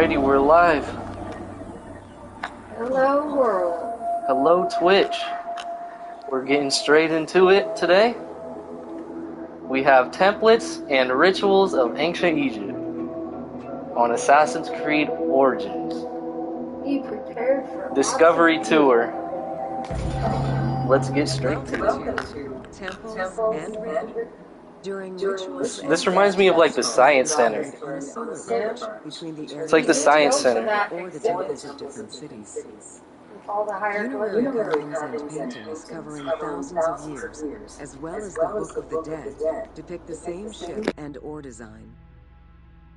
Alrighty, we're live. Hello, world. Hello, Twitch. We're getting straight into it today. We have templates and rituals of ancient Egypt on Assassin's Creed Origins. Be prepared for Discovery Tour. Let's get straight to it. Welcome to Temples and Rituals. During rituals, This reminds me of like the Science Center. on a solar bridge between the It's like the Science Center. or the temples of different cities. with all the Funerary hieroglyphics. carvings and paintings covering thousands of years, as well as the Book of the Dead, depict the same ship and ore design.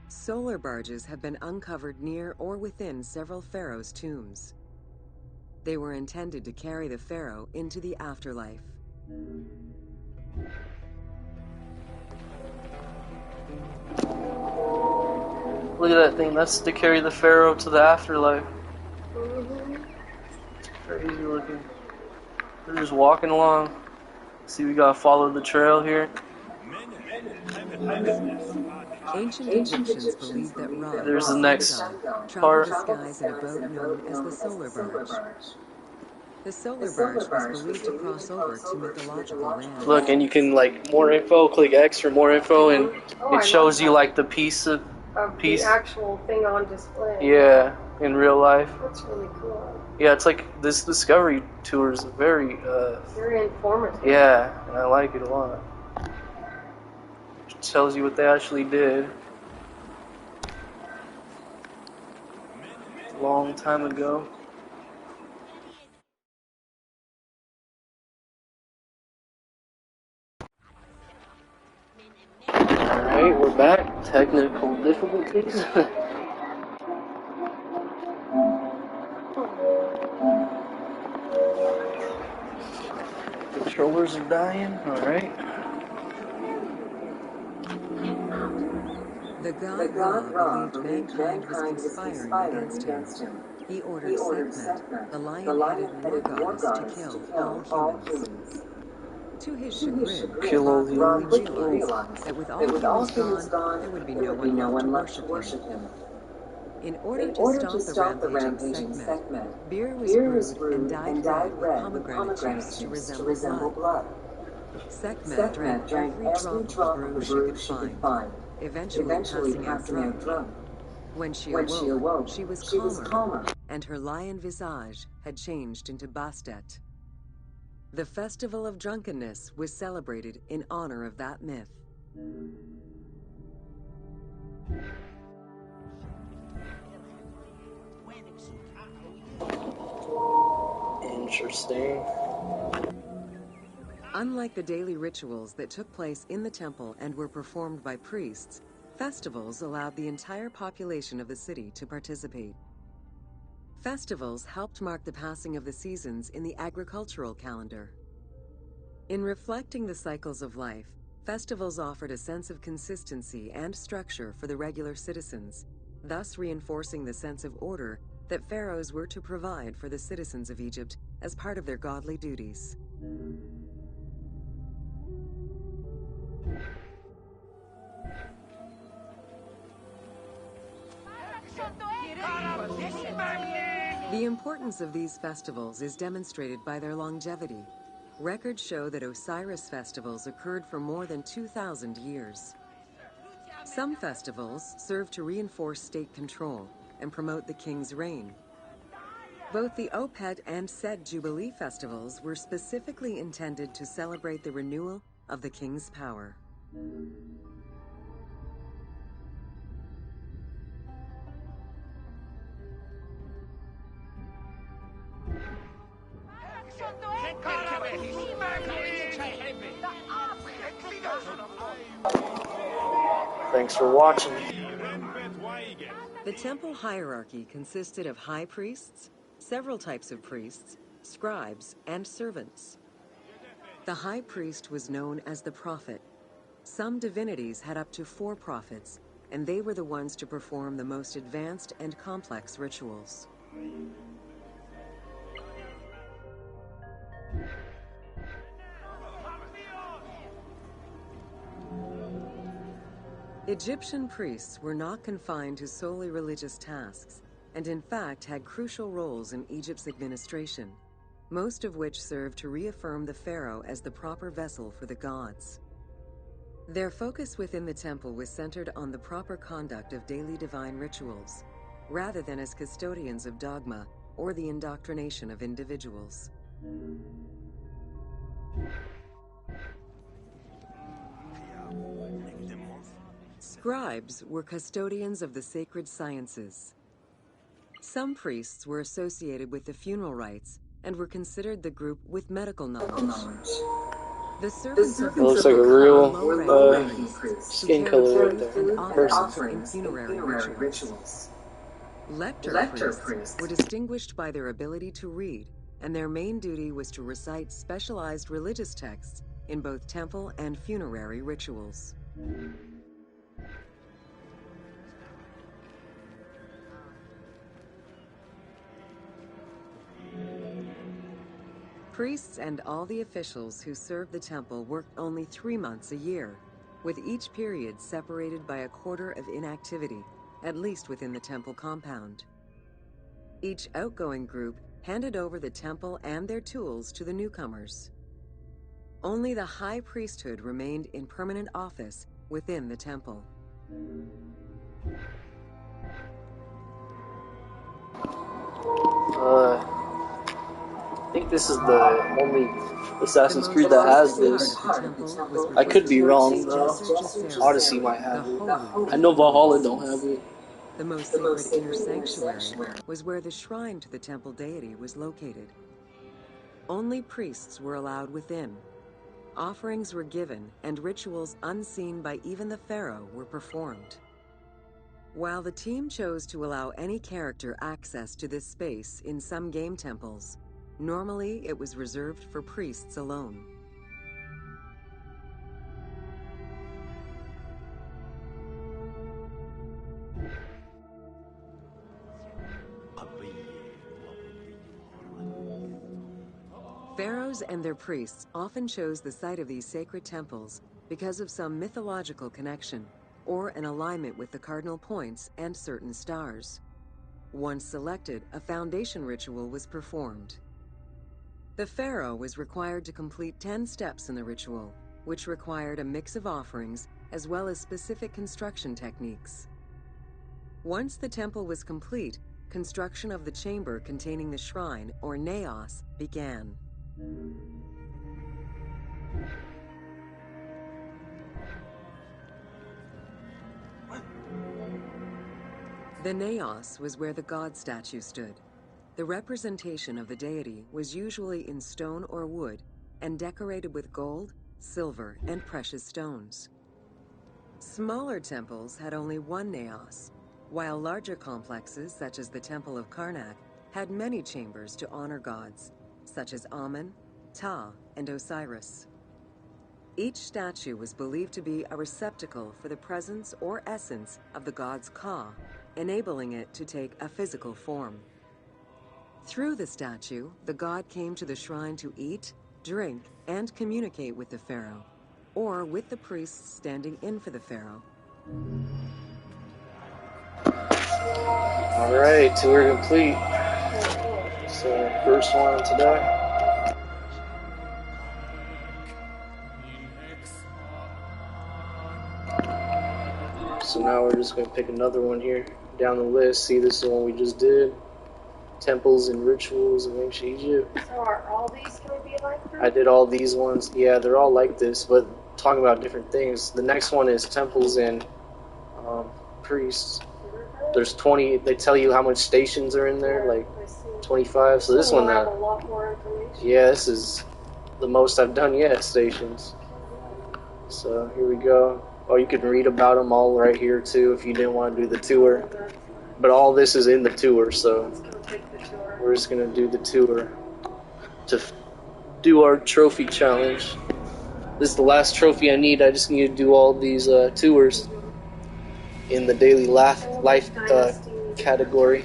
Solar barges have been uncovered near or within several pharaohs' tombs. They were intended to carry the pharaoh into the afterlife. Look at that thing. That's to carry the pharaoh to the afterlife. Crazy looking. They're just walking along. See, we gotta follow the trail here. Ancient Egyptians believed that Ra, There's the next traveled part. the skies in a boat known as the solar barge. The solar barge was believed to cross over to mythological lands. Look, and you can like more info. Click X for more info, and it shows you like the piece of The actual thing on display. yeah in real life. That's really cool. Yeah, it's like this Discovery Tour is very Very informative. yeah, and I like it a lot. It tells you what they actually did a long time ago. Alright, we're back. Technical difficulties. Controllers are dying. Alright. The god Ra believed mankind was conspiring against him. He ordered Sekhmet, the lion-headed war goddess, to kill all humans. To his chagrin, Kill all the Ra humans. realized that with all humans gone, there would be no one left to worship him. In order to stop the rampaging Sekhmet, beer was brewed and dyed red with pomegranate juice to resemble blood. Sekhmet drank every drop of the brew she could find, eventually passing out drunk. When she awoke, she was calmer, and her lion visage had changed into Bastet. The Festival of Drunkenness was celebrated in honor of that myth. Interesting. Unlike the daily rituals that took place in the temple and were performed by priests, festivals allowed the entire population of the city to participate. Festivals helped mark the passing of the seasons in the agricultural calendar. In reflecting the cycles of life, festivals offered a sense of consistency and structure for the regular citizens, thus reinforcing the sense of order that pharaohs were to provide for the citizens of Egypt as part of their godly duties. The importance of these festivals is demonstrated by their longevity. Records show that Osiris festivals occurred for more than 2,000 years. Some festivals serve to reinforce state control and promote the king's reign. Both the Opet and Sed Jubilee festivals were specifically intended to celebrate the renewal of the king's power. Thanks for watching. The temple hierarchy consisted of high priests, several types of priests, scribes, and servants. The high priest was known as the prophet. Some divinities had up to 4 prophets, and they were the ones to perform the most advanced and complex rituals. Egyptian priests were not confined to solely religious tasks, and in fact had crucial roles in Egypt's administration, most of which served to reaffirm the pharaoh as the proper vessel for the gods. Their focus within the temple was centered on the proper conduct of daily divine rituals, rather than as custodians of dogma or the indoctrination of individuals. Scribes were custodians of the sacred sciences. Some priests were associated with the funeral rites and were considered the group with medical knowledge. The servants of the It looks like a real skin carried color right food there. and Person. offerings in funerary rituals. Lector priests were distinguished by their ability to read, and their main duty was to recite specialized religious texts in both temple and funerary rituals. Priests and all the officials who served the temple worked only 3 months a year, with each period separated by a quarter of inactivity, at least within the temple compound. Each outgoing group handed over the temple and their tools to the newcomers. Only the high priesthood remained in permanent office within the temple. I think this is the only Assassin's Creed that has this. I could be wrong though. Odyssey might have it. I know Valhalla don't have it. The most sacred inner sanctuary was where the shrine to the temple deity was located. Only priests were allowed within. Offerings were given, and rituals unseen by even the pharaoh were performed. While the team chose to allow any character access to this space in some game temples, normally it was reserved for priests alone. Pharaohs and their priests often chose the site of these sacred temples because of some mythological connection or an alignment with the cardinal points and certain stars. Once selected, a foundation ritual was performed. The pharaoh was required to complete 10 steps in the ritual, which required a mix of offerings as well as specific construction techniques. Once the temple was complete, construction of the chamber containing the shrine, or naos, began. The naos was where the god statue stood. The representation of the deity was usually in stone or wood and decorated with gold, silver, and precious stones. Smaller temples had only one naos, while larger complexes, such as the Temple of Karnak, had many chambers to honor gods, such as Amun, Ptah, and Osiris. Each statue was believed to be a receptacle for the presence or essence of the god's Ka, enabling it to take a physical form. Through the statue, the god came to the shrine to eat, drink, and communicate with the pharaoh, or with the priests standing in for the pharaoh. Alright, tour complete. So, first one today. So now we're just going to pick another one here down the list. See, this is the one we just did. Temples and rituals of ancient Egypt. So are all these going to be like this? I did all these ones. Yeah, they're all like this, but talking about different things. The next one is temples and priests. There's 20. They tell you how much stations are in there, like 25. So this one, have a lot more information. yeah, this is the most I've done yet, stations. So here we go. Oh, you can read about them all right here too if you didn't want to do the tour. But all this is in the tour, so we're just going to do the tour to do our trophy challenge. This is the last trophy I need. I just need to do all these tours in the daily life category.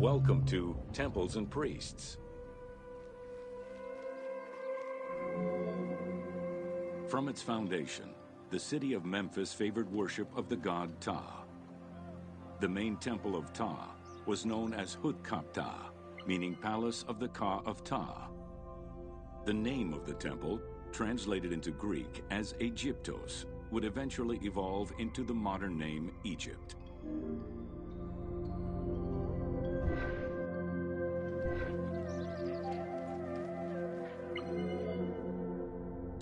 Welcome to Temples and Priests. From its foundation, the city of Memphis favored worship of the god Ptah. The main temple of Ptah was known as Hutkaptah, meaning Palace of the Ka of Ptah. The name of the temple, translated into Greek as Aegyptos, would eventually evolve into the modern name Egypt.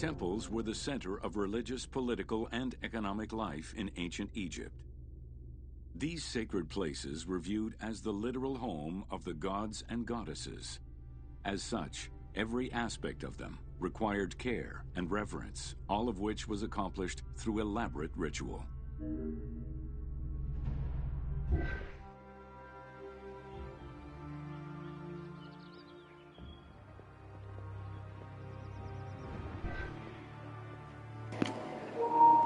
Temples were the center of religious, political, and economic life in ancient Egypt. These sacred places were viewed as the literal home of the gods and goddesses. As such, every aspect of them required care and reverence, all of which was accomplished through elaborate ritual.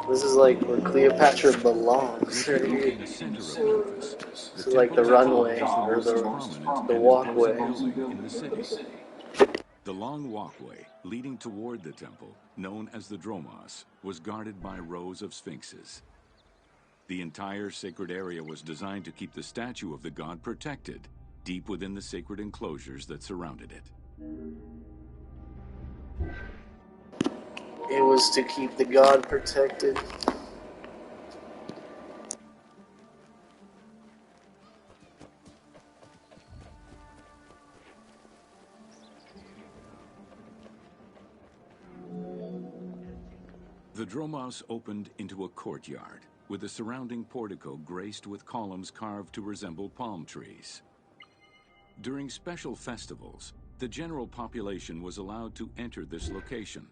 This is like where Cleopatra belongs. Right here. In the center of Memphis, This is like the runway or the walkway. In the city. The long walkway leading toward the temple, known as the Dromos, was guarded by rows of sphinxes. The entire sacred area was designed to keep the statue of the god protected, deep within the sacred enclosures that surrounded it. It was to keep the god protected. The Dromos opened into a courtyard, with the surrounding portico graced with columns carved to resemble palm trees. During special festivals, the general population was allowed to enter this location,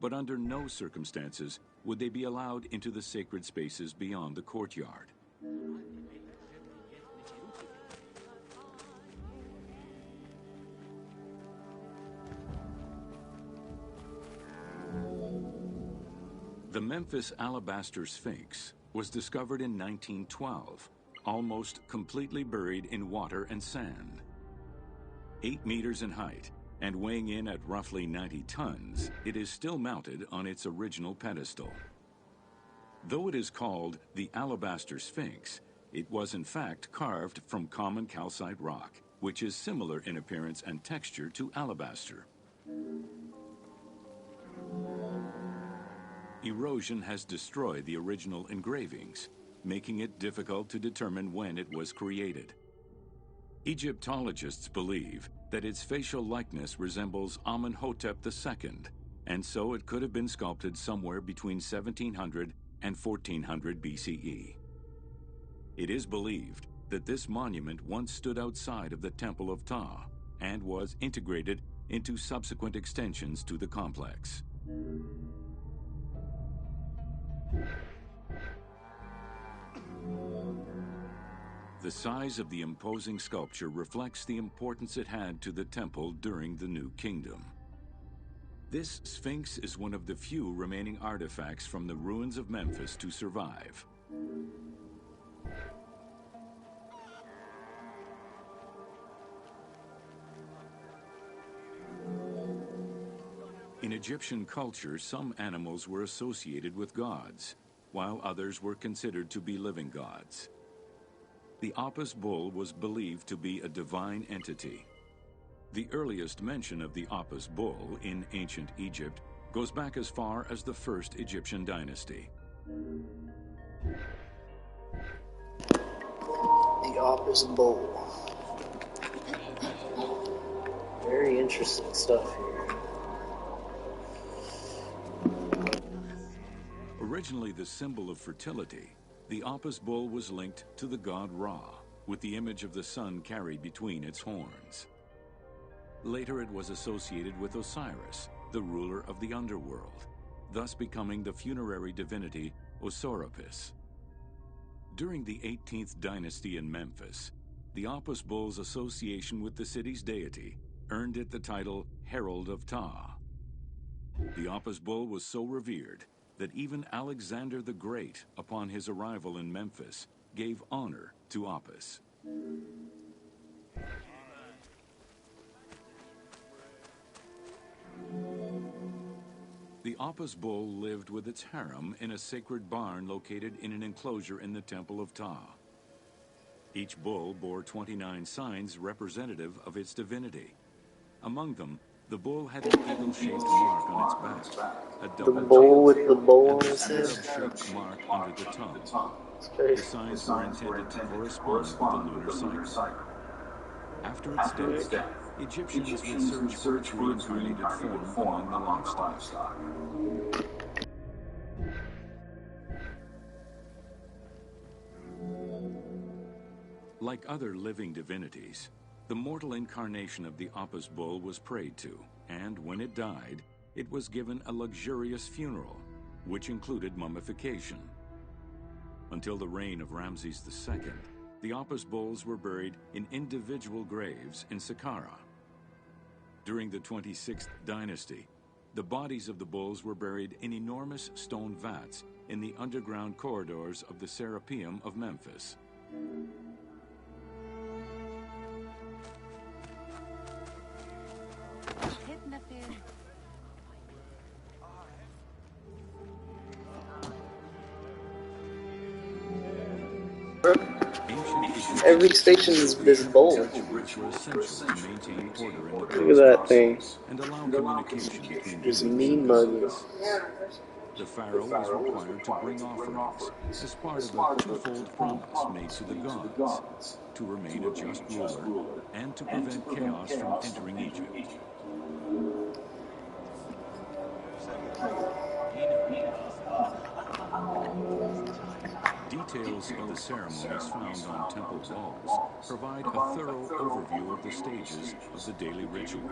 but under no circumstances would they be allowed into the sacred spaces beyond the courtyard. The Memphis Alabaster Sphinx was discovered in 1912, almost completely buried in water and sand. 8 meters in height and weighing in at roughly 90 tons, it is still mounted on its original pedestal. Though it is called the Alabaster Sphinx, it was in fact carved from common calcite rock, which is similar in appearance and texture to alabaster. Erosion has destroyed the original engravings, making it difficult to determine when it was created. Egyptologists believe that its facial likeness resembles Amenhotep II, and so it could have been sculpted somewhere between 1700 and 1400 BCE. It is believed that this monument once stood outside of the Temple of Ptah and was integrated into subsequent extensions to the complex. The size of the imposing sculpture reflects the importance it had to the temple during the New Kingdom. This Sphinx is one of the few remaining artifacts from the ruins of Memphis to survive. In Egyptian culture, some animals were associated with gods, while others were considered to be living gods. The Apis bull was believed to be a divine entity. The earliest mention of the Apis bull in ancient Egypt goes back as far as the first Egyptian dynasty. The Apis bull. Very interesting stuff here. Originally the symbol of fertility, the Apis bull was linked to the god Ra, with the image of the sun carried between its horns. Later it was associated with Osiris, the ruler of the underworld, thus becoming the funerary divinity Osorapis. During the 18th dynasty in Memphis, the Apis bull's association with the city's deity earned it the title Herald of Ptah. The Apis bull was so revered that even Alexander the Great, upon his arrival in Memphis, gave honor to Apis. The Apis bull lived with its harem in a sacred barn located in an enclosure in the Temple of Ptah. Each bull bore 29 signs representative of its divinity. Among them, the bull had an eagle-shaped mark on its back, a double bull with tail, the bowl and on a his head. scarab-shaped mark under the tongue. It's The crazy. signs were intended to correspond with the lunar cycle. After its death, Egyptians would search for its reincarnated form among the livestock. Like other living divinities, the mortal incarnation of the Apis bull was prayed to, and when it died, it was given a luxurious funeral, which included mummification. Until the reign of Ramses II, the Apis bulls were buried in individual graves in Saqqara. During the 26th dynasty, the bodies of the bulls were buried in enormous stone vats in the underground corridors of the Serapeum of Memphis. Every station is this bowl. Which were essential to maintain order in the Look at that thing. and allow communication between Just humans mean and mugging. gods. The pharaoh was required to bring offerings as part of a twofold promise made to the gods, to remain a just ruler and to prevent chaos from entering Egypt. Details of the ceremonies found on temple walls provide a thorough overview of the stages of the daily ritual.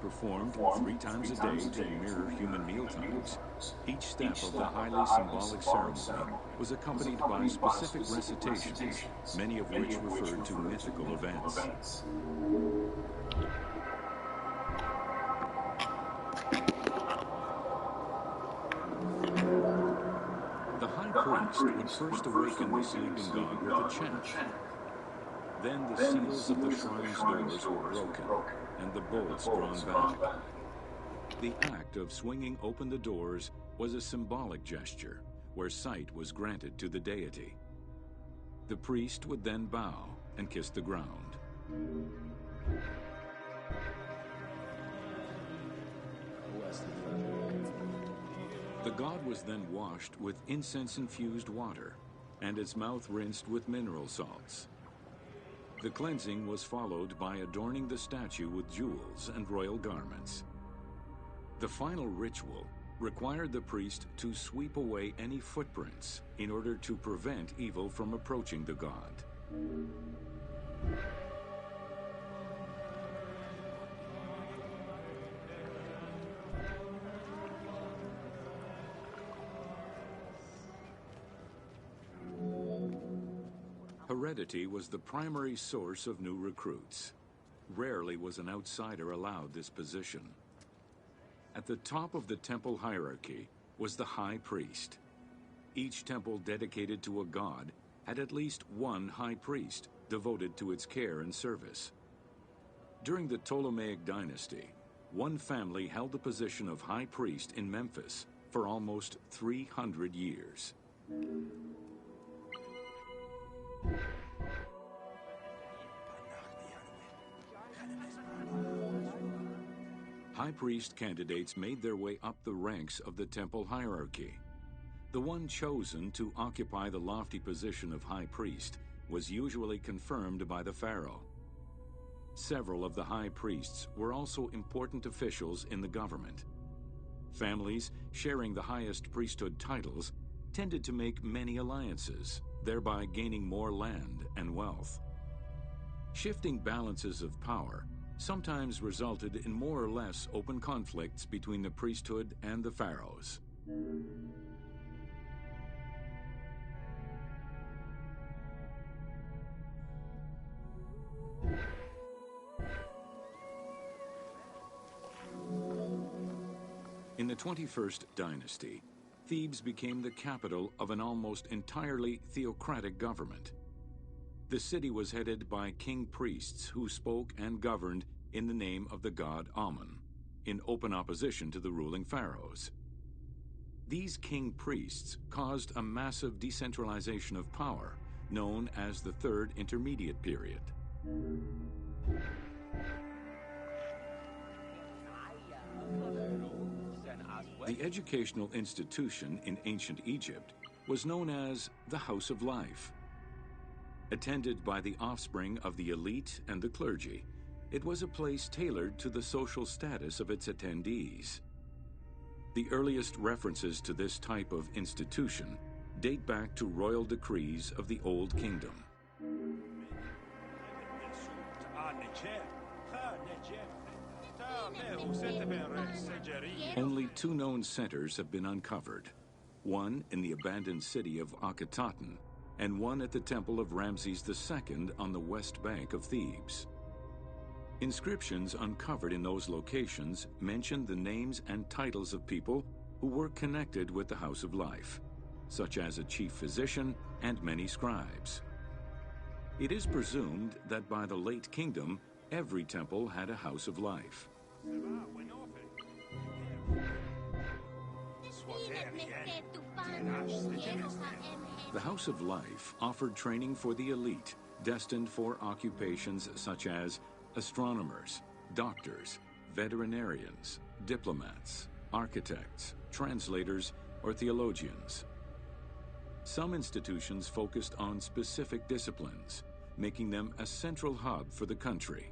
Performed 3 times a day to mirror human mealtimes, each step of the highly symbolic ceremony was accompanied by specific recitations, many of which referred to mythical events. The high priest would first awaken the sleeping god with a chant. Then the seals of the shrine's doors were broken and the bolts drawn back. The act of swinging open the doors was a symbolic gesture where sight was granted to the deity. The priest would then bow and kiss the ground. The god was then washed with incense-infused water and its mouth rinsed with mineral salts. The cleansing was followed by adorning the statue with jewels and royal garments. The final ritual required the priest to sweep away any footprints in order to prevent evil from approaching the god. Heredity was the primary source of new recruits. Rarely was an outsider allowed this position. At the top of the temple hierarchy was the high priest. Each temple dedicated to a god had at least one high priest devoted to its care and service. During the Ptolemaic dynasty, one family held the position of high priest in Memphis for almost 300 years. High priest candidates made their way up the ranks of the temple hierarchy. The one chosen to occupy the lofty position of high priest was usually confirmed by the pharaoh. Several of the high priests were also important officials in the government. Families sharing the highest priesthood titles tended to make many alliances, thereby gaining more land and wealth. Shifting balances of power sometimes resulted in more or less open conflicts between the priesthood and the pharaohs. In the 21st dynasty, Thebes became the capital of an almost entirely theocratic government. The city was headed by king priests who spoke and governed in the name of the god Amun, in open opposition to the ruling pharaohs. These king priests caused a massive decentralization of power, known as the Third Intermediate Period. The educational institution in ancient Egypt was known as the House of Life. Attended by the offspring of the elite and the clergy, it was a place tailored to the social status of its attendees. The earliest references to this type of institution date back to royal decrees of the Old Kingdom. Only two known centers have been uncovered, one in the abandoned city of Akhetaten and one at the temple of Ramses II on the west bank of Thebes. Inscriptions uncovered in those locations mention the names and titles of people who were connected with the House of Life, such as a chief physician and many scribes. It is presumed that by the late kingdom, every temple had a House of Life. The House of Life offered training for the elite, destined for occupations such as astronomers, doctors, veterinarians, diplomats, architects, translators, or theologians. Some institutions focused on specific disciplines, making them a central hub for the country.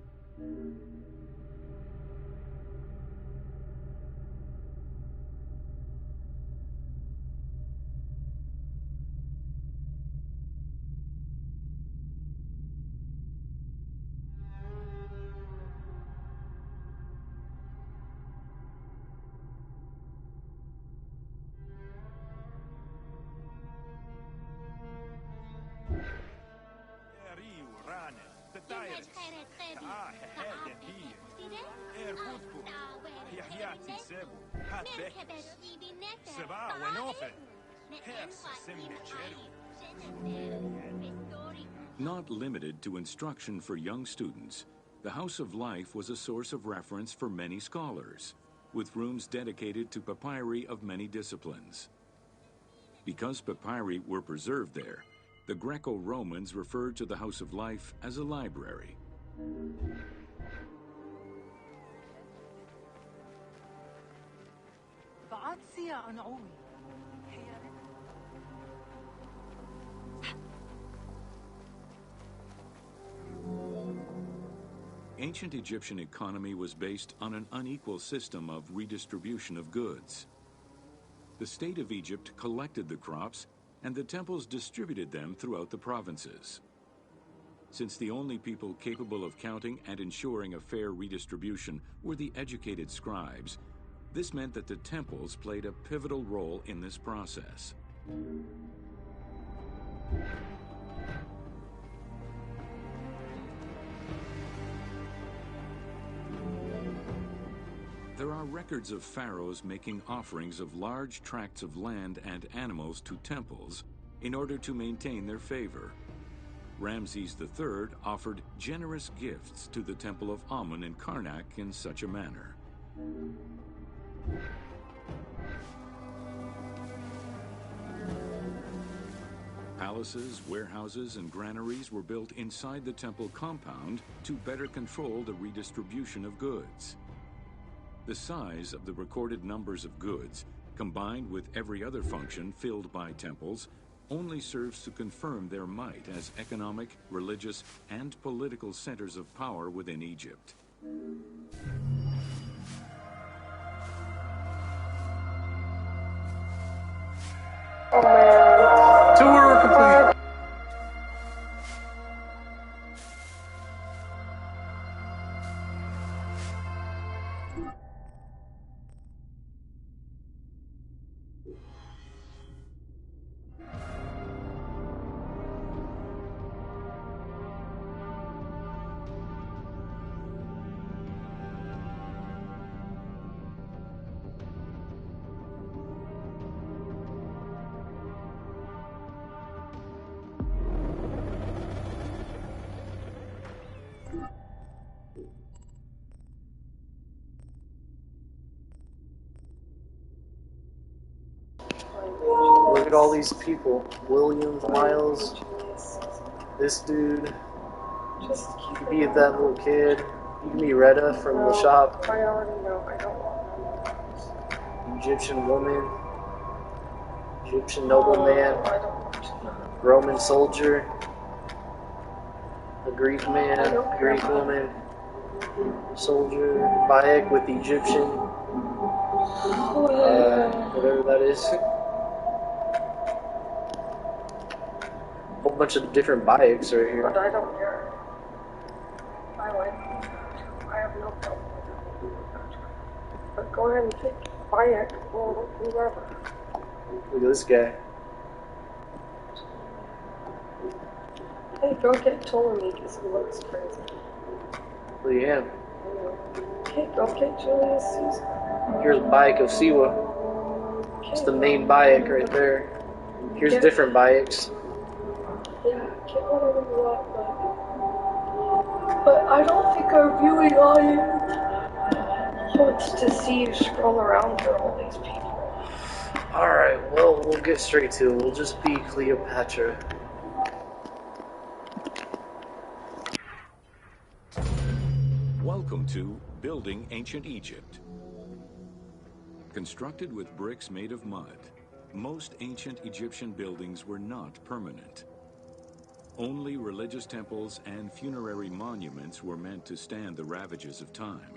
Not limited to instruction for young students, the House of Life was a source of reference for many scholars, with rooms dedicated to papyri of many disciplines. Because papyri were preserved there, the Greco-Romans referred to the House of Life as a library. Ancient Egyptian economy was based on an unequal system of redistribution of goods. The state of Egypt collected the crops, and the temples distributed them throughout the provinces. Since the only people capable of counting and ensuring a fair redistribution were the educated scribes, this meant that the temples played a pivotal role in this process. There are records of pharaohs making offerings of large tracts of land and animals to temples in order to maintain their favor. Ramses III offered generous gifts to the temple of Amun in Karnak in such a manner. Palaces, warehouses, and granaries were built inside the temple compound to better control the redistribution of goods. The size of the recorded numbers of goods, combined with every other function filled by temples, only serves to confirm their might as economic, religious, and political centers of power within Egypt. Tour complete. Look at all these people. Williams, Miles, this dude. You can be that little kid. You can be Retta from the shop. I already know. I don't want none. Egyptian woman. Egyptian nobleman. I don't want none. Roman soldier. A Greek man. Greek woman. Soldier. Bayek with Egyptian. Whatever that is. Whole bunch of different Bayeks right here. But I don't care. I like it. I have no problem with it. But go ahead and pick Bayek or whoever. Look at this guy. Hey, go get Ptolemy because he looks crazy. Look at him. Okay, go get Julius Caesar. Here's Bayek of Siwa. It's the main Bayek right there. Here's different Bayeks. Yeah, get whatever you want, but I don't think our viewing audience wants to see you scroll around through all these people. Alright, well, we'll get straight to it. We'll just be Cleopatra. Welcome to Building Ancient Egypt. Constructed with bricks made of mud, most ancient Egyptian buildings were not permanent. Only religious temples and funerary monuments were meant to stand the ravages of time.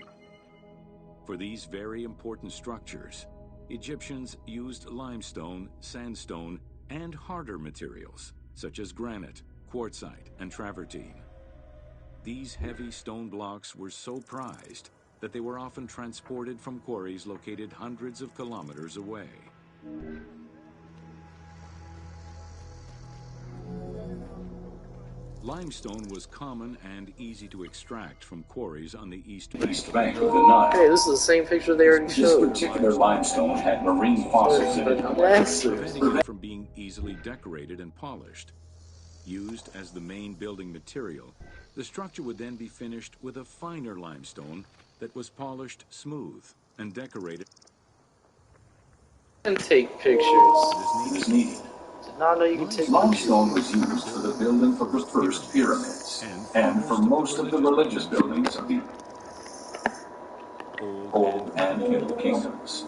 For these very important structures, Egyptians used limestone, sandstone, and harder materials, such as granite, quartzite, and travertine. These heavy stone blocks were so prized that they were often transported from quarries located hundreds of kilometers away. Limestone was common and easy to extract from quarries on the east bank of the Nile. Hey, this is the same picture they already This showed. particular limestone had marine fossils in it. preventing it from being easily decorated and polished. Used as the main building material, the structure would then be finished with a finer limestone that was polished smooth and decorated. And take pictures. It is needed. Did not know you could take Limestone was used for the building of the first pyramids, and for most of the religious buildings of the Old and Middle Kingdoms.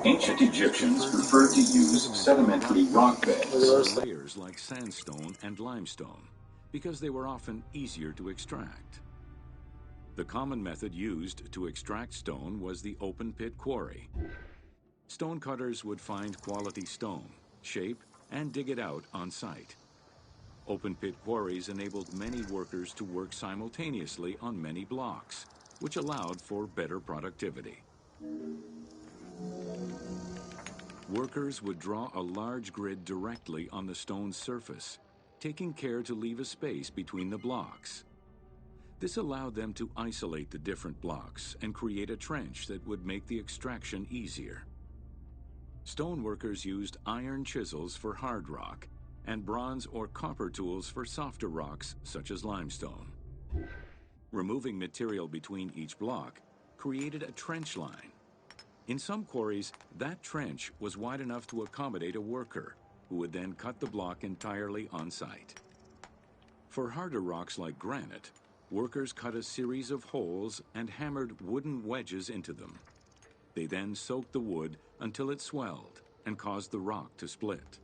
Ancient Egyptians preferred to use sedimentary rock beds. Layers like sandstone and limestone, because they were often easier to extract. The common method used to extract stone was the open pit quarry. Stonecutters would find quality stone, shape, and dig it out on site. Open pit quarries enabled many workers to work simultaneously on many blocks, which allowed for better productivity. Workers would draw a large grid directly on the stone's surface, taking care to leave a space between the blocks. This allowed them to isolate the different blocks and create a trench that would make the extraction easier. Stoneworkers used iron chisels for hard rock and bronze or copper tools for softer rocks such as limestone. Removing material between each block created a trench line. In some quarries, that trench was wide enough to accommodate a worker, who would then cut the block entirely on site. For harder rocks like granite, workers cut a series of holes and hammered wooden wedges into them. They then soaked the wood until it swelled and caused the rock to split.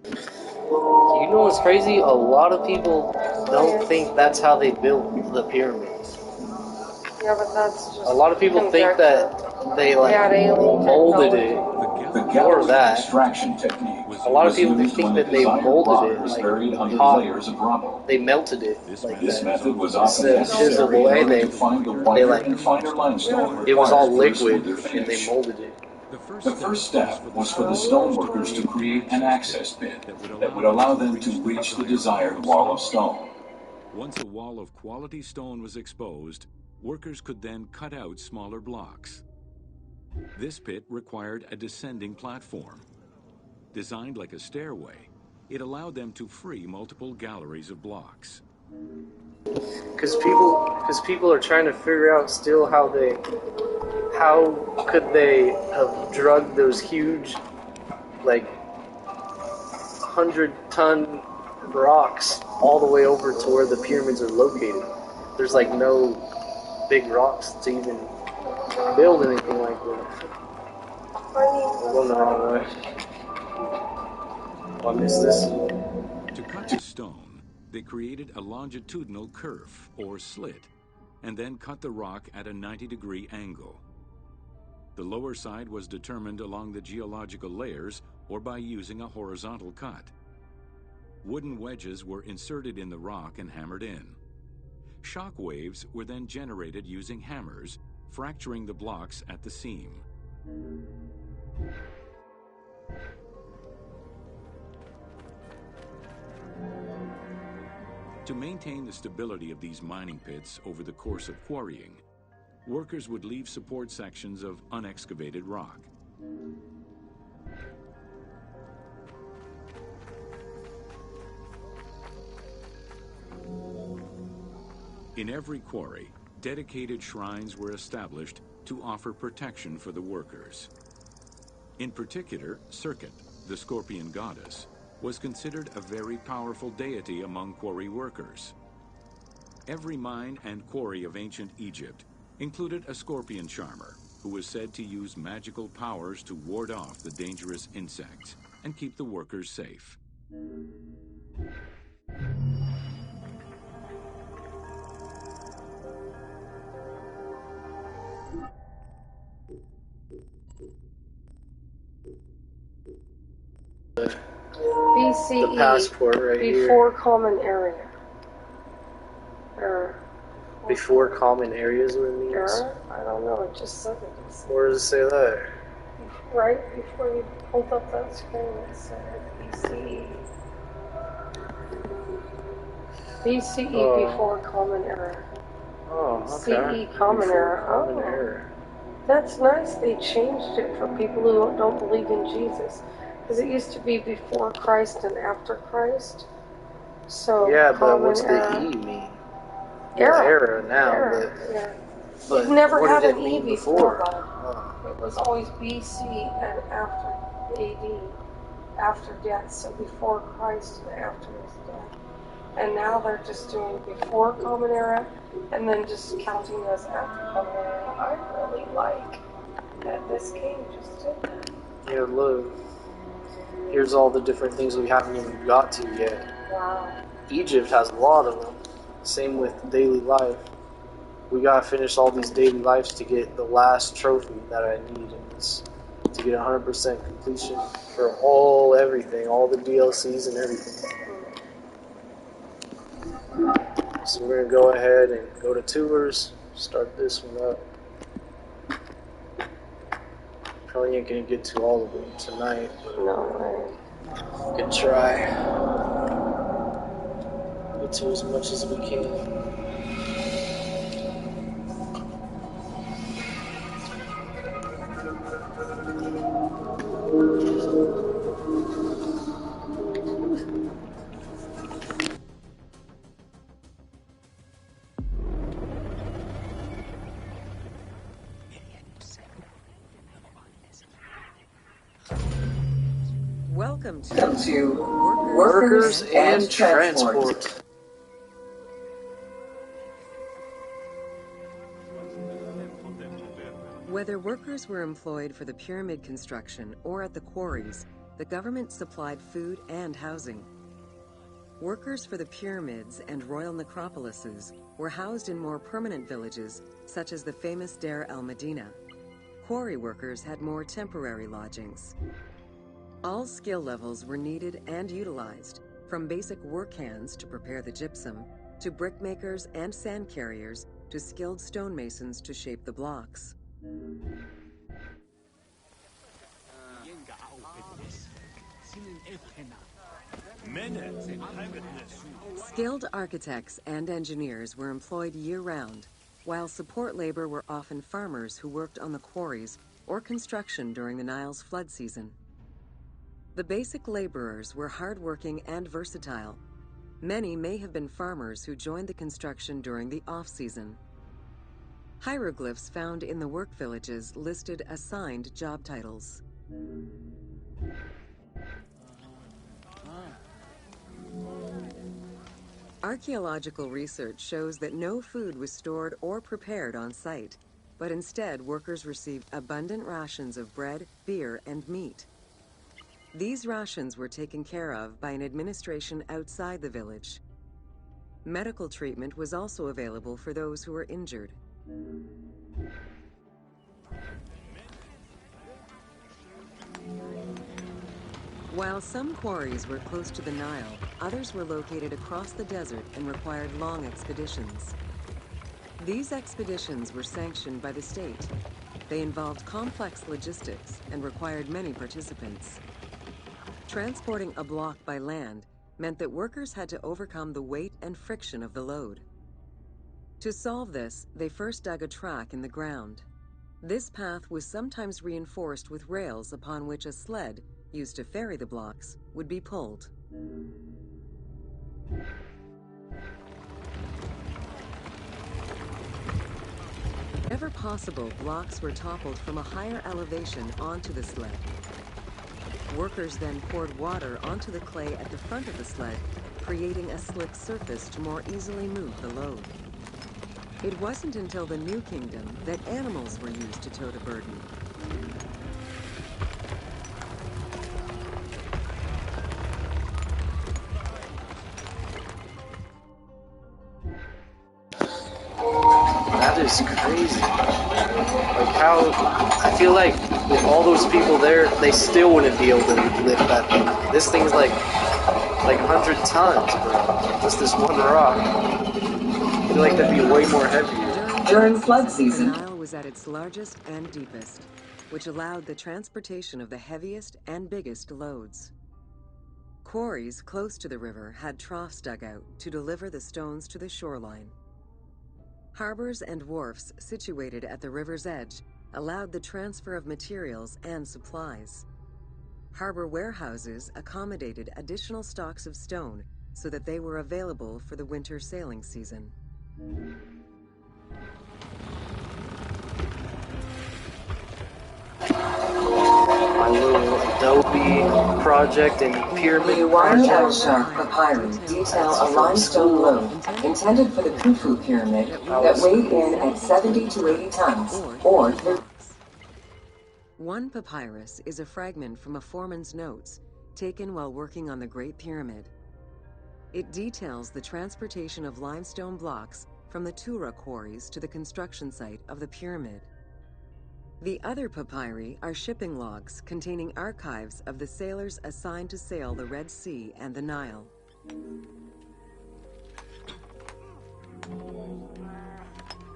You know what's crazy? A lot of people don't think that's how they built the pyramids. Yeah, but that's just A lot of people think that they molded it. The Or gallery that. extraction technique. A lot of people was used think when that the they desired molded rock it, was like, buried under hot. layers of rubble. They melted it like This that. method was often Instead of necessary chisel in away, order they to find the whiter like- and finer limestone It was all required for a liquid, smoother and they finish. molded it. The first step was for the stoneworkers to create an access pit that would allow them to reach the desired wall of stone. Once a wall of quality stone was exposed, workers could then cut out smaller blocks. This pit required a descending platform. Designed like a stairway, it allowed them to free multiple galleries of blocks. Because people are trying to figure out still how how could they have drugged those huge, like, 100-ton rocks all the way over to where the pyramids are located? There's like no big rocks to even build anything like that. I'm going the wrong way. Oh, I missed this. To cut the stone, they created a longitudinal kerf, or slit, and then cut the rock at a 90-degree angle. The lower side was determined along the geological layers or by using a horizontal cut. Wooden wedges were inserted in the rock and hammered in. Shock waves were then generated using hammers, fracturing the blocks at the seam. To maintain the stability of these mining pits over the course of quarrying, workers would leave support sections of unexcavated rock. In every quarry, dedicated shrines were established to offer protection for the workers. In particular, Serket, the scorpion goddess, was considered a very powerful deity among quarry workers. Every mine and quarry of ancient Egypt included a scorpion charmer, who was said to use magical powers to ward off the dangerous insects and keep the workers safe. BCE. The passport right before here. Common Area. Or Before common areas, what it means? I don't know. It just said it. Where does it say that? Right before you pulled up that screen, it said BCE. BCE before Common Era. Oh, okay. CE Common Era. Common Era. That's nice. They changed it for people who don't believe in Jesus. Because it used to be before Christ and after Christ. So yeah, but what's era. the E mean? Era now, era, but, yeah. but You've never what had did it an mean E before, before? though. It was always BC and after AD, after death. So before Christ and after his death. And now they're just doing before Common Era and then just counting as after Common Era. I really like that this king just did that. Yeah, look. Here's all the different things we haven't even got to yet. Wow. Egypt has a lot of them. Same with daily life. We gotta finish all these daily lives to get the last trophy that I need, and it's to get 100% completion for everything, all the DLCs and everything. So we're gonna go ahead and go to tours, start this one up. Probably ain't gonna get to all of them tonight, but No way. good try. Get to as much as we can. Welcome to Workers and Transport. Whether workers were employed for the pyramid construction or at the quarries, the government supplied food and housing. Workers for the pyramids and royal necropolises were housed in more permanent villages, such as the famous Deir el-Medina. Quarry workers had more temporary lodgings. All skill levels were needed and utilized, from basic work hands to prepare the gypsum, to brickmakers and sand carriers, to skilled stonemasons to shape the blocks. Skilled architects and engineers were employed year-round, while support labor were often farmers who worked on the quarries or construction during the Nile's flood season. The basic laborers were hardworking and versatile. Many may have been farmers who joined the construction during the off-season. Hieroglyphs found in the work villages listed assigned job titles. Archaeological research shows that no food was stored or prepared on site, but instead workers received abundant rations of bread, beer, and meat. These rations were taken care of by an administration outside the village. Medical treatment was also available for those who were injured. While some quarries were close to the Nile, others were located across the desert and required long expeditions. These expeditions were sanctioned by the state. They involved complex logistics and required many participants. Transporting a block by land meant that workers had to overcome the weight and friction of the load. To solve this, they first dug a track in the ground. This path was sometimes reinforced with rails upon which a sled, used to ferry the blocks, would be pulled. Whenever possible, blocks were toppled from a higher elevation onto the sled. Workers then poured water onto the clay at the front of the sled, creating a slick surface to more easily move the load. It wasn't until the New Kingdom that animals were used to tow the burden. That is crazy. Like how, I feel like with all those people there, they still wouldn't be able to lift that thing. This thing's like 100 tons, bro. Just this one rock. I feel like that'd be way more heavier. During flood season, the Nile was at its largest and deepest, which allowed the transportation of the heaviest and biggest loads. Quarries close to the river had troughs dug out to deliver the stones to the shoreline. Harbors and wharfs situated at the river's edge allowed the transfer of materials and supplies. Harbor warehouses accommodated additional stocks of stone so that they were available for the winter sailing season. My little Adobe project and pyramid project. The papyrus detail a limestone load intended for the Khufu pyramid that weighed in at 70 to 80 tons, or 30. One papyrus is a fragment from a foreman's notes taken while working on the Great Pyramid. It details the transportation of limestone blocks from the Tura quarries to the construction site of the pyramid. The other papyri are shipping logs containing archives of the sailors assigned to sail the Red Sea and the Nile.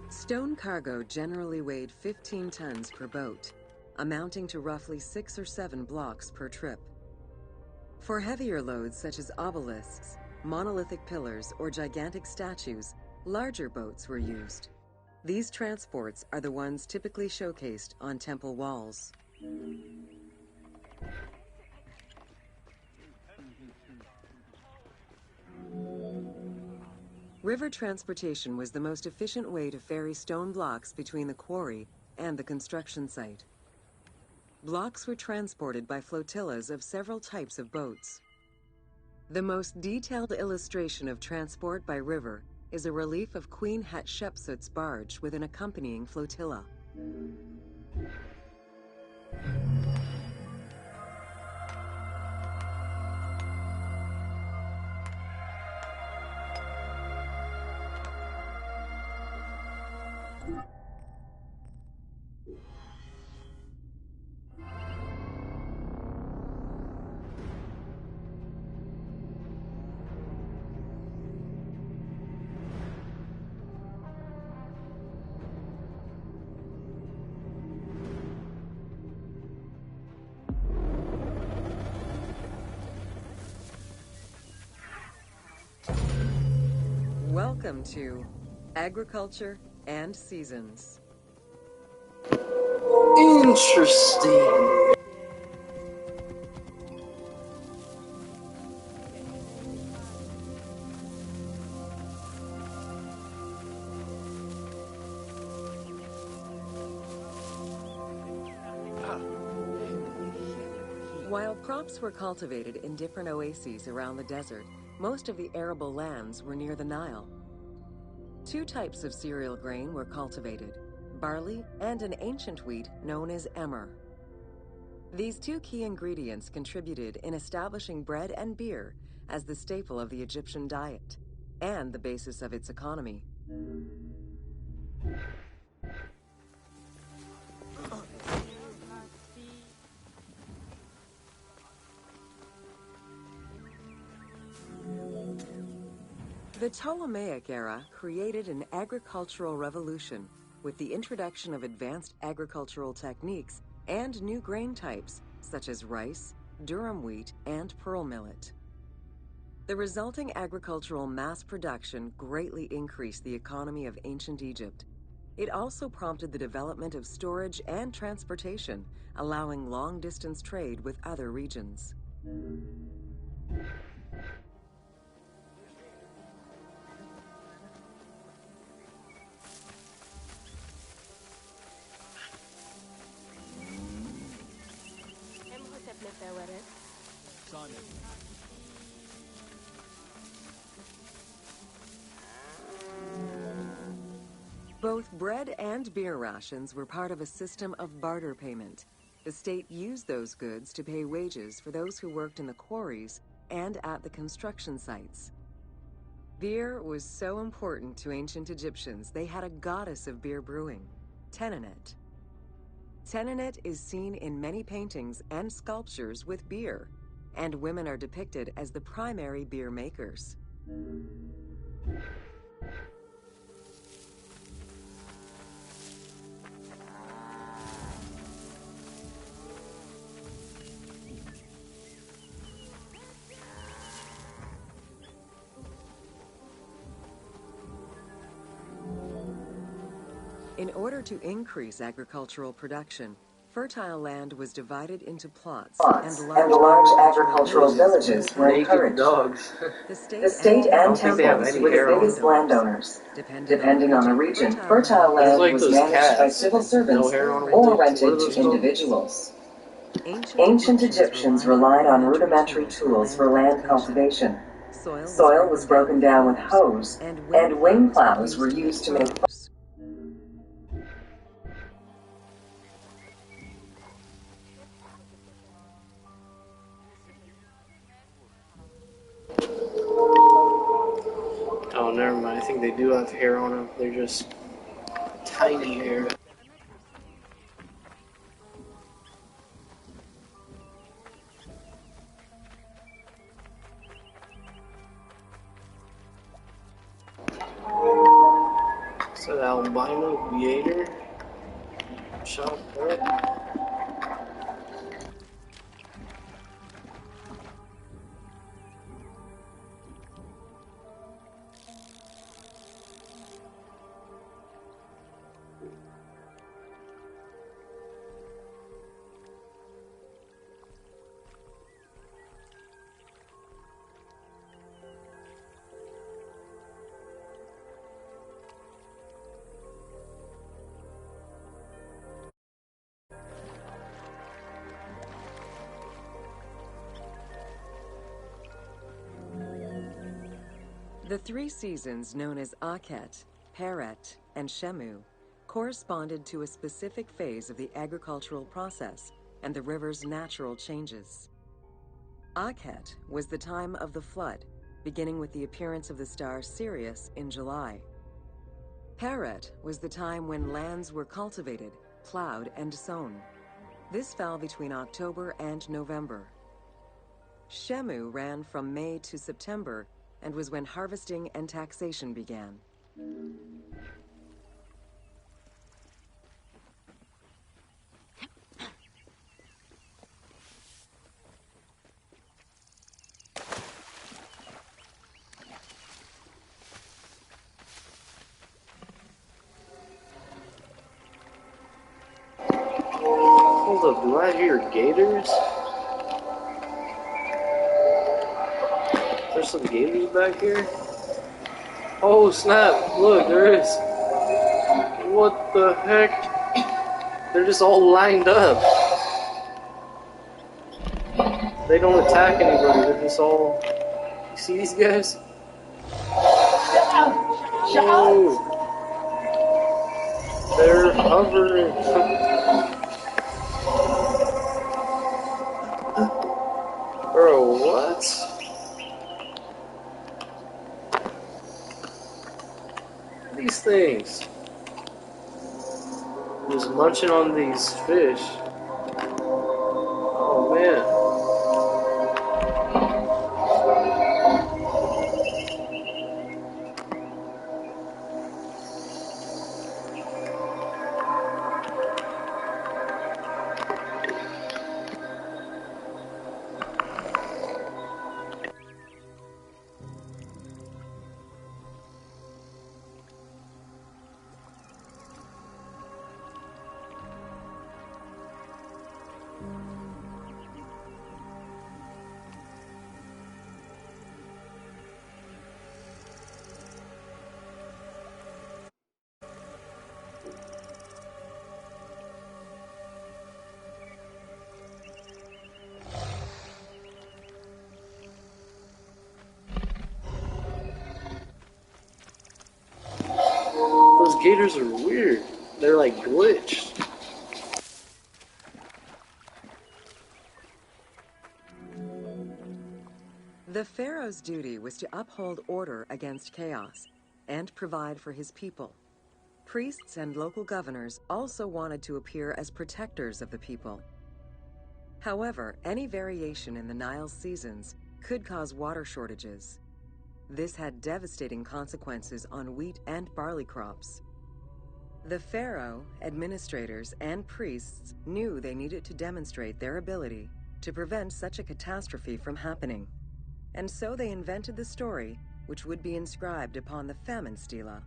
Stone cargo generally weighed 15 tons per boat, amounting to roughly 6 or 7 blocks per trip. For heavier loads such as obelisks, monolithic pillars, or gigantic statues, larger boats were used. These transports are the ones typically showcased on temple walls. River transportation was the most efficient way to ferry stone blocks between the quarry and the construction site. Blocks were transported by flotillas of several types of boats. The most detailed illustration of transport by river is a relief of Queen Hatshepsut's barge with an accompanying flotilla. Welcome to Agriculture and Seasons. Interesting. While crops were cultivated in different oases around the desert, most of the arable lands were near the Nile. Two types of cereal grain were cultivated, barley and an ancient wheat known as emmer. These two key ingredients contributed in establishing bread and beer as the staple of the Egyptian diet and the basis of its economy. The Ptolemaic era created an agricultural revolution with the introduction of advanced agricultural techniques and new grain types such as rice, durum wheat, and pearl millet. The resulting agricultural mass production greatly increased the economy of ancient Egypt. It also prompted the development of storage and transportation, allowing long-distance trade with other regions. Both bread and beer rations were part of a system of barter payment. The state used those goods to pay wages for those who worked in the quarries and at the construction sites. Beer was so important to ancient Egyptians, they had a goddess of beer brewing, Tenenet. Tenenet is seen in many paintings and sculptures with beer, and women are depicted as the primary beer makers. In order to increase agricultural production, fertile land was divided into plots, and large agricultural villages were encouraged. Dogs. The state and temples were the biggest landowners. Depending on the region, fertile land was managed by civil servants or rented to individuals. Ancient Egyptians relied on rudimentary tools for land cultivation. Soil was broken down with hoes, and wing plows were used to make farms. Oh, never mind. I think they do have hair on them. They're just tiny hair. Is that albino beater? Shop there. The three seasons known as Akhet, Peret, and Shemu corresponded to a specific phase of the agricultural process and the river's natural changes. Akhet was the time of the flood, beginning with the appearance of the star Sirius in July. Peret was the time when lands were cultivated, plowed, and sown. This fell between October and November. Shemu ran from May to September and was when harvesting and taxation began. Hold up, do I hear gators? There's some gators back here? Oh snap, look, there is. What the heck? They're just all lined up. They don't attack anybody. They're just all... You see these guys? Whoa. They're hovering. Bro, what? These things. Just munching on these fish. Oh man. Those gators are weird. They're like glitched. The pharaoh's duty was to uphold order against chaos and provide for his people. Priests and local governors also wanted to appear as protectors of the people. However, any variation in the Nile's seasons could cause water shortages. This had devastating consequences on wheat and barley crops. The pharaoh, administrators, and priests knew they needed to demonstrate their ability to prevent such a catastrophe from happening. And so they invented the story, which would be inscribed upon the famine stela.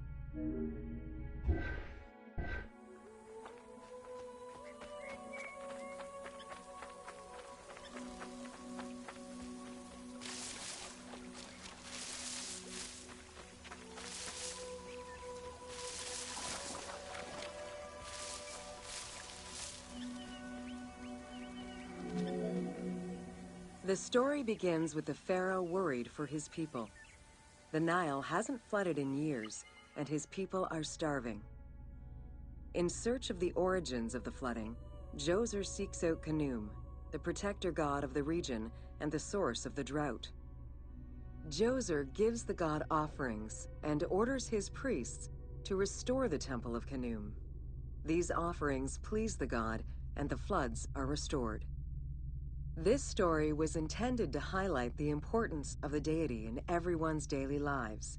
The story begins with the pharaoh worried for his people. The Nile hasn't flooded in years, and his people are starving. In search of the origins of the flooding, Djoser seeks out Khnum, the protector god of the region and the source of the drought. Djoser gives the god offerings and orders his priests to restore the temple of Khnum. These offerings please the god, and the floods are restored. This story was intended to highlight the importance of the deity in everyone's daily lives,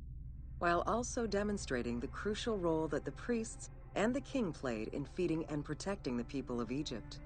while also demonstrating the crucial role that the priests and the king played in feeding and protecting the people of Egypt.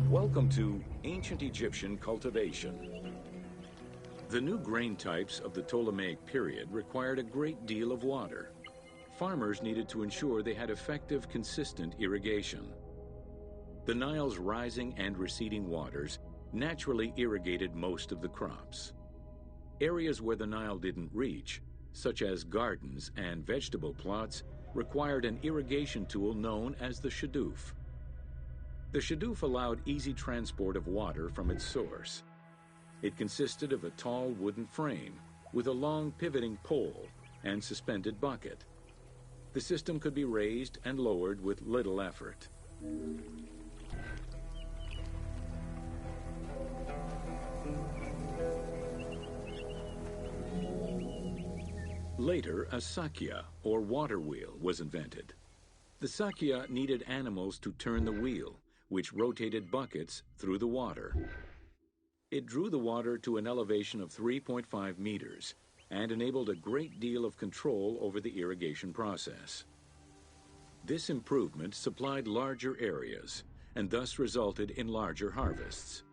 Welcome to Ancient Egyptian Cultivation. The new grain types of the Ptolemaic period required a great deal of water. Farmers needed to ensure they had effective, consistent irrigation. The Nile's rising and receding waters naturally irrigated most of the crops. Areas where the Nile didn't reach, such as gardens and vegetable plots, required an irrigation tool known as the shadoof. The shadoof allowed easy transport of water from its source. It consisted of a tall wooden frame with a long pivoting pole and suspended bucket. The system could be raised and lowered with little effort. Later, a sakya, or water wheel, was invented. The sakya needed animals to turn the wheel, which rotated buckets through the water. It drew the water to an elevation of 3.5 meters and enabled a great deal of control over the irrigation process. This improvement supplied larger areas and thus resulted in larger harvests.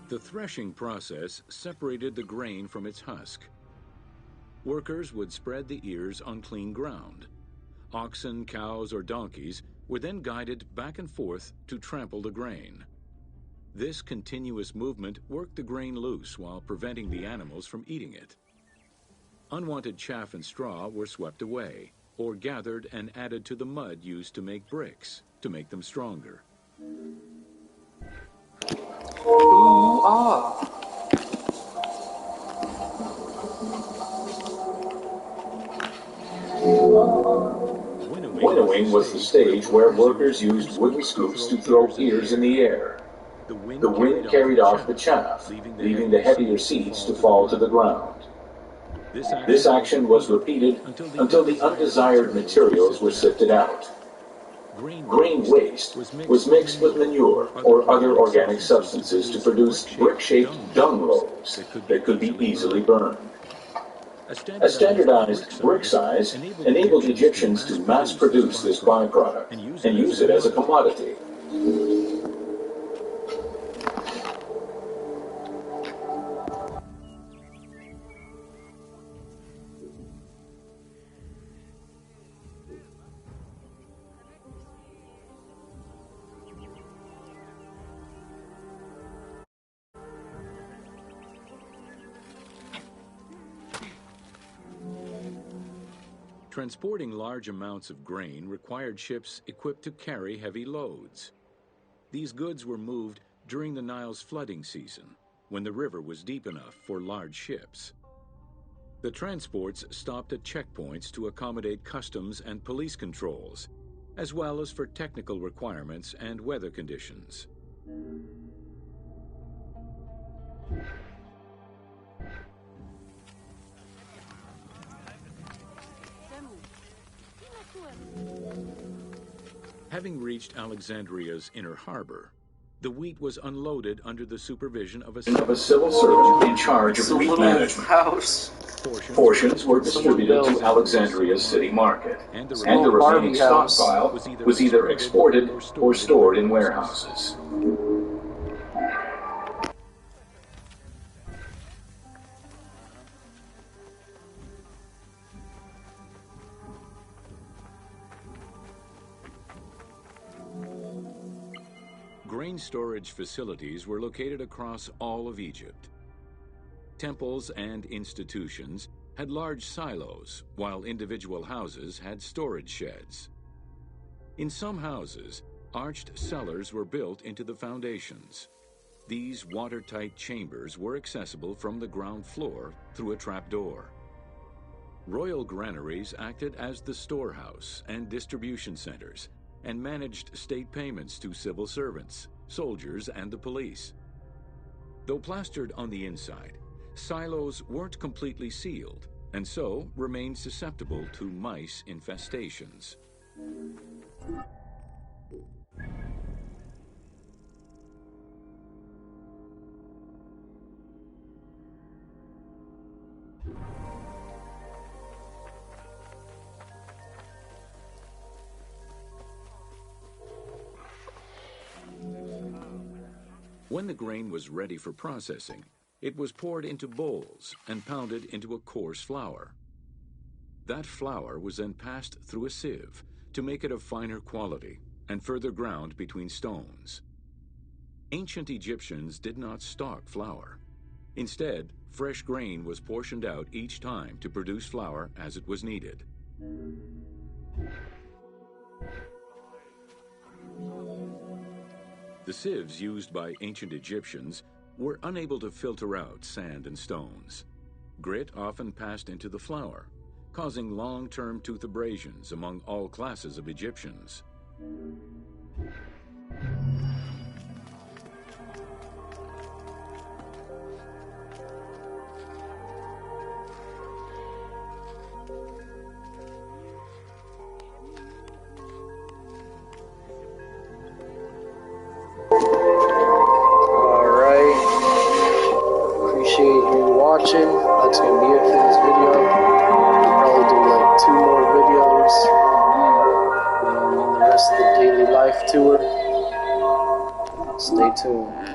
The threshing process separated the grain from its husk. Workers would spread the ears on clean ground. Oxen, cows, or donkeys were then guided back and forth to trample the grain. This continuous movement worked the grain loose while preventing the animals from eating it. Unwanted chaff and straw were swept away, or gathered and added to the mud used to make bricks, to make them stronger. Ooh, ah. Winnowing was the stage where workers used wooden scoops to throw ears in the air. The wind carried off the chaff, leaving the heavier seeds to fall to the ground. This action was repeated until the undesired materials were sifted out. Grain waste was mixed with manure or other organic substances to produce brick-shaped dung rolls that could be easily burned. A standardized brick size enabled Egyptians to mass-produce this byproduct and use it as a commodity. Transporting large amounts of grain required ships equipped to carry heavy loads. These goods were moved during the Nile's flooding season, when the river was deep enough for large ships. The transports stopped at checkpoints to accommodate customs and police controls, as well as for technical requirements and weather conditions. Having reached Alexandria's inner harbor, the wheat was unloaded under the supervision of a civil servant in charge of wheat management. Portions were distributed to Alexandria's city market, and the remaining stockpile was either exported or stored in warehouses. Grain storage facilities were located across all of Egypt. Temples and institutions had large silos, while individual houses had storage sheds. In some houses, arched cellars were built into the foundations. These watertight chambers were accessible from the ground floor through a trapdoor. Royal granaries acted as the storehouse and distribution centers, and managed state payments to civil servants, soldiers, and the police. Though plastered on the inside, silos weren't completely sealed, and so remained susceptible to mice infestations. When the grain was ready for processing, it was poured into bowls and pounded into a coarse flour. That flour was then passed through a sieve to make it of finer quality and further ground between stones. Ancient Egyptians did not stock flour. Instead, fresh grain was portioned out each time to produce flour as it was needed. The sieves used by ancient Egyptians were unable to filter out sand and stones. Grit often passed into the flour, causing long-term tooth abrasions among all classes of Egyptians. life tour. Stay tuned.